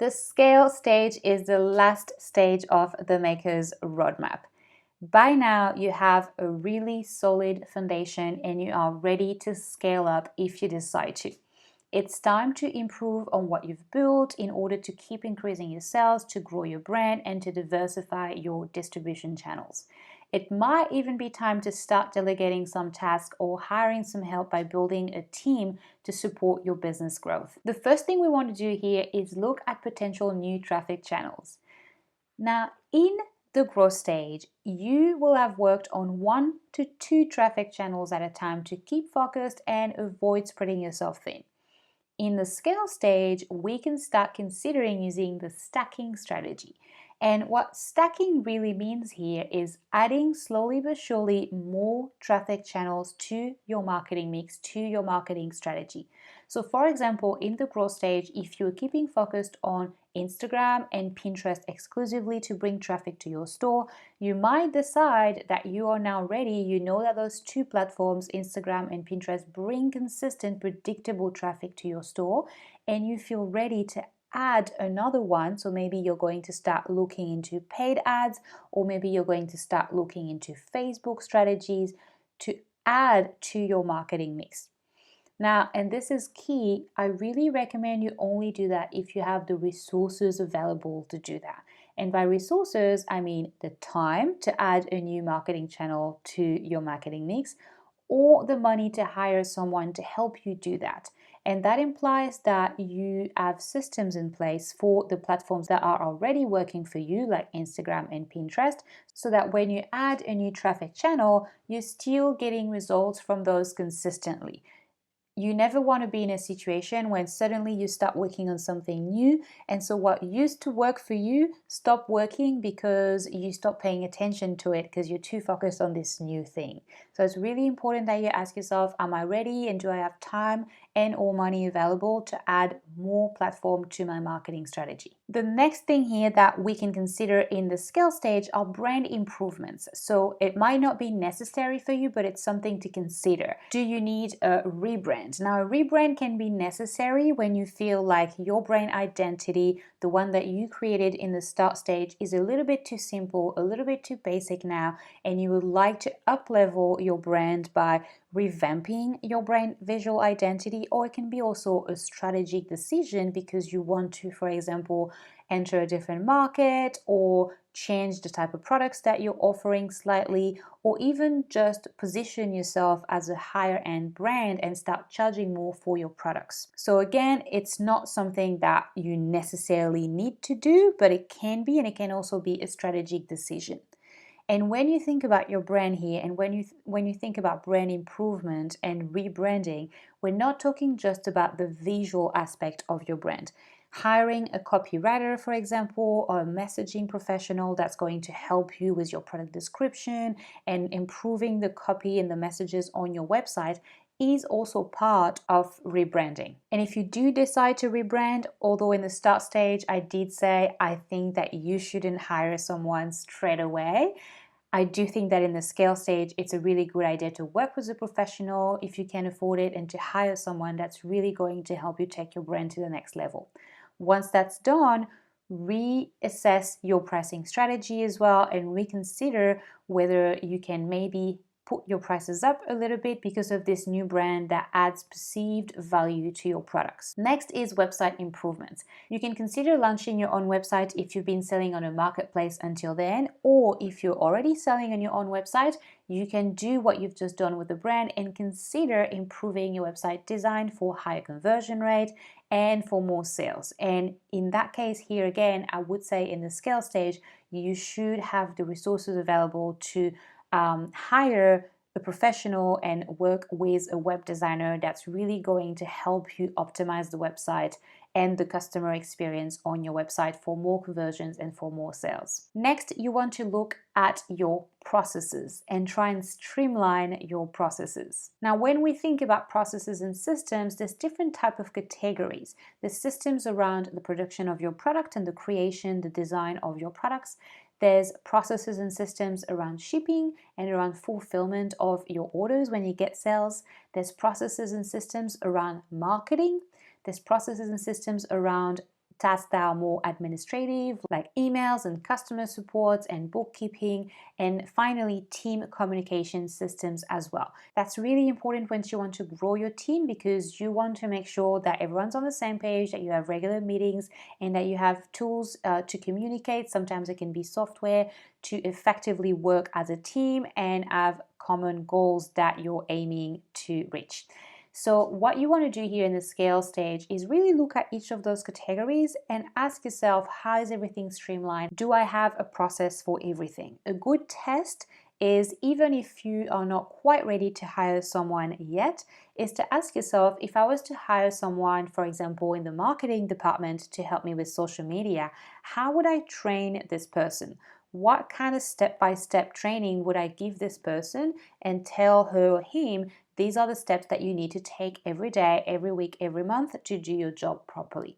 The scale stage is the last stage of the maker's roadmap. By now, you have a really solid foundation and you are ready to scale up if you decide to. It's time to improve on what you've built in order to keep increasing your sales, to grow your brand, and to diversify your distribution channels. It might even be time to start delegating some tasks or hiring some help by building a team to support your business growth. The first thing we want to do here is look at potential new traffic channels. Now, in the growth stage, you will have worked on 1 to 2 traffic channels at a time to keep focused and avoid spreading yourself thin. In the scale stage, we can start considering using the stacking strategy. And what stacking really means here is adding slowly but surely more traffic channels to your marketing mix, to your marketing strategy. So for example, in the growth stage, if you're keeping focused on Instagram and Pinterest exclusively to bring traffic to your store, you might decide that you are now ready. You know that those two platforms, Instagram and Pinterest, bring consistent, predictable traffic to your store, and you feel ready to add another one. So maybe you're going to start looking into paid ads, or maybe you're going to start looking into Facebook strategies to add to your marketing mix. Now, and this is key, I really recommend you only do that if you have the resources available to do that. And by resources, I mean the time to add a new marketing channel to your marketing mix, or the money to hire someone to help you do that. And that implies that you have systems in place for the platforms that are already working for you, like Instagram and Pinterest, so that when you add a new traffic channel, you're still getting results from those consistently. You never want to be in a situation when suddenly you start working on something new, and so what used to work for you stop working because you stop paying attention to it because you're too focused on this new thing. So it's really important that you ask yourself, am I ready, and do I have time and or money available to add more platform to my marketing strategy? The next thing here that we can consider in the scale stage are brand improvements. So it might not be necessary for you, but it's something to consider. Do you need a rebrand? Now, a rebrand can be necessary when you feel like your brand identity, the one that you created in the start stage, is a little bit too simple, a little bit too basic now, and you would like to up-level your brand by revamping your brand visual identity. Or it can be also a strategic decision because you want to, for example, enter a different market or change the type of products that you're offering slightly, or even just position yourself as a higher end brand and start charging more for your products. So again, it's not something that you necessarily need to do, but it can be, and it can also be a strategic decision. And when you think about your brand here, and when you think about brand improvement and rebranding, we're not talking just about the visual aspect of your brand. Hiring a copywriter, for example, or a messaging professional that's going to help you with your product description and improving the copy and the messages on your website is also part of rebranding. And if you do decide to rebrand, although in the start stage I did say I think that you shouldn't hire someone straight away, I do think that in the scale stage, it's a really good idea to work with a professional if you can afford it, and to hire someone that's really going to help you take your brand to the next level. Once that's done, reassess your pricing strategy as well and reconsider whether you can maybe put your prices up a little bit because of this new brand that adds perceived value to your products. Next is website improvements. You can consider launching your own website if you've been selling on a marketplace until then, or if you're already selling on your own website, you can do what you've just done with the brand and consider improving your website design for higher conversion rate and for more sales. And in that case, here again, I would say in the scale stage, you should have the resources available to hire a professional and work with a web designer that's really going to help you optimize the website and the customer experience on your website for more conversions and for more sales. Next, you want to look at your processes and try and streamline your processes. Now, when we think about processes and systems, there's different type of categories. There's systems around the production of your product and the creation, the design of your products. There's processes and systems around shipping and around fulfillment of your orders when you get sales. There's processes and systems around marketing. There's processes and systems around tasks that are more administrative, like emails and customer supports and bookkeeping, and finally, team communication systems as well. That's really important once you want to grow your team, because you want to make sure that everyone's on the same page, that you have regular meetings, and that you have tools to communicate. Sometimes it can be software to effectively work as a team and have common goals that you're aiming to reach. So what you want to do here in the scale stage is really look at each of those categories and ask yourself, how is everything streamlined? Do I have a process for everything? A good test is, even if you are not quite ready to hire someone yet, is to ask yourself, if I was to hire someone, for example, in the marketing department to help me with social media, how would I train this person? What kind of step-by-step training would I give this person and tell her or him, these are the steps that you need to take every day, every week, every month to do your job properly.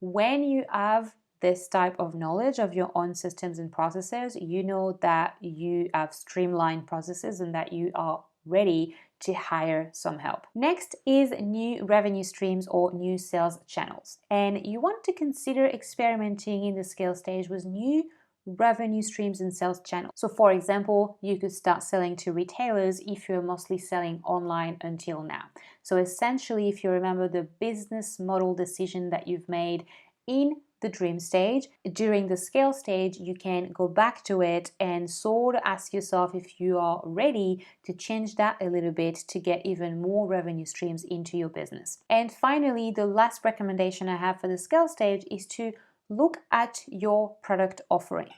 When you have this type of knowledge of your own systems and processes, you know that you have streamlined processes and that you are ready to hire some help. Next is new revenue streams or new sales channels. And you want to consider experimenting in the scale stage with new revenue streams and sales channels. So for example, you could start selling to retailers if you're mostly selling online until now. So essentially, if you remember the business model decision that you've made in the dream stage, during the scale stage, you can go back to it and sort of ask yourself if you are ready to change that a little bit to get even more revenue streams into your business. And finally, the last recommendation I have for the scale stage is to look at your product offering.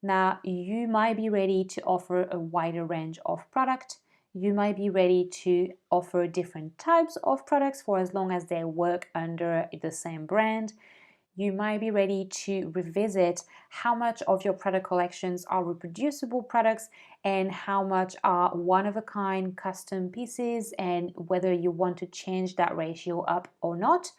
Now, you might be ready to offer a wider range of product. You might be ready to offer different types of products for as long as they work under the same brand. You might be ready to revisit how much of your product collections are reproducible products and how much are one-of-a-kind custom pieces, and whether you want to change that ratio up or not.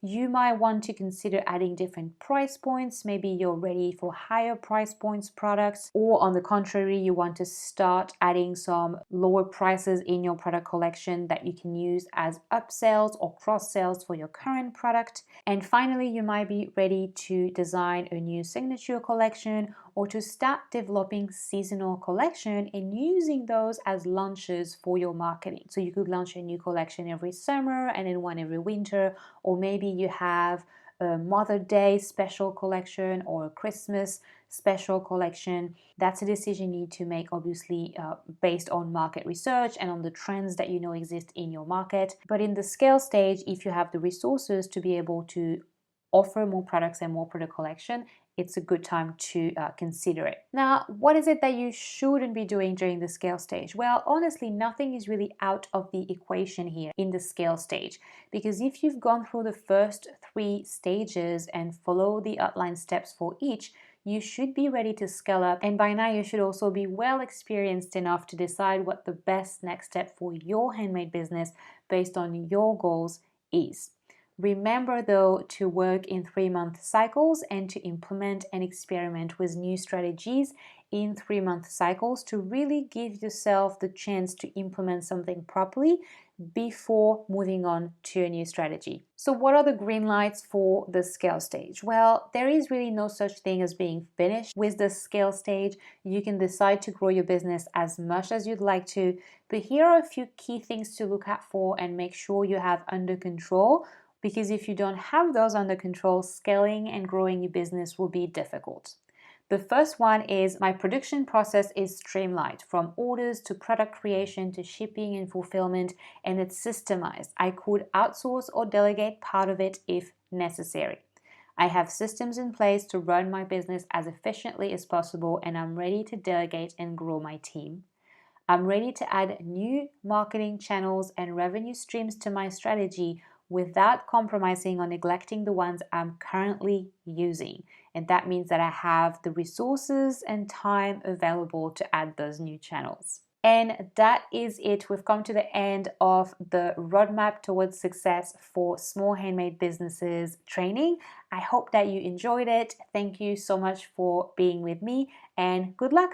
You might want to consider adding different price points. Maybe you're ready for higher price points products, or on the contrary, you want to start adding some lower prices in your product collection that you can use as upsells or cross sales for your current product. And finally, you might be ready to design a new signature collection or to start developing seasonal collection and using those as launches for your marketing. So you could launch a new collection every summer and then one every winter, or maybe you have a Mother's Day special collection or a Christmas special collection. That's a decision you need to make, obviously, based on market research and on the trends that you know exist in your market. But in the scale stage, if you have the resources to be able to offer more products and more product collection, it's a good time to consider it. Now, what is it that you shouldn't be doing during the scale stage? Well, honestly, nothing is really out of the equation here in the scale stage, because if you've gone through the first 3 stages and follow the outline steps for each, you should be ready to scale up. And by now, you should also be well experienced enough to decide what the best next step for your handmade business based on your goals is. Remember, though, to work in 3-month cycles and to implement and experiment with new strategies in 3-month cycles to really give yourself the chance to implement something properly before moving on to a new strategy. So what are the green lights for the scale stage? Well, there is really no such thing as being finished with the scale stage. You can decide to grow your business as much as you'd like to, but here are a few key things to look out for and make sure you have under control, because if you don't have those under control, scaling and growing your business will be difficult. The first one is, my production process is streamlined from orders to product creation to shipping and fulfillment, and it's systemized. I could outsource or delegate part of it if necessary. I have systems in place to run my business as efficiently as possible, and I'm ready to delegate and grow my team. I'm ready to add new marketing channels and revenue streams to my strategy without compromising or neglecting the ones I'm currently using. And that means that I have the resources and time available to add those new channels. And that is it. We've come to the end of the roadmap towards success for small handmade businesses training. I hope that you enjoyed it. Thank you so much for being with me, and good luck.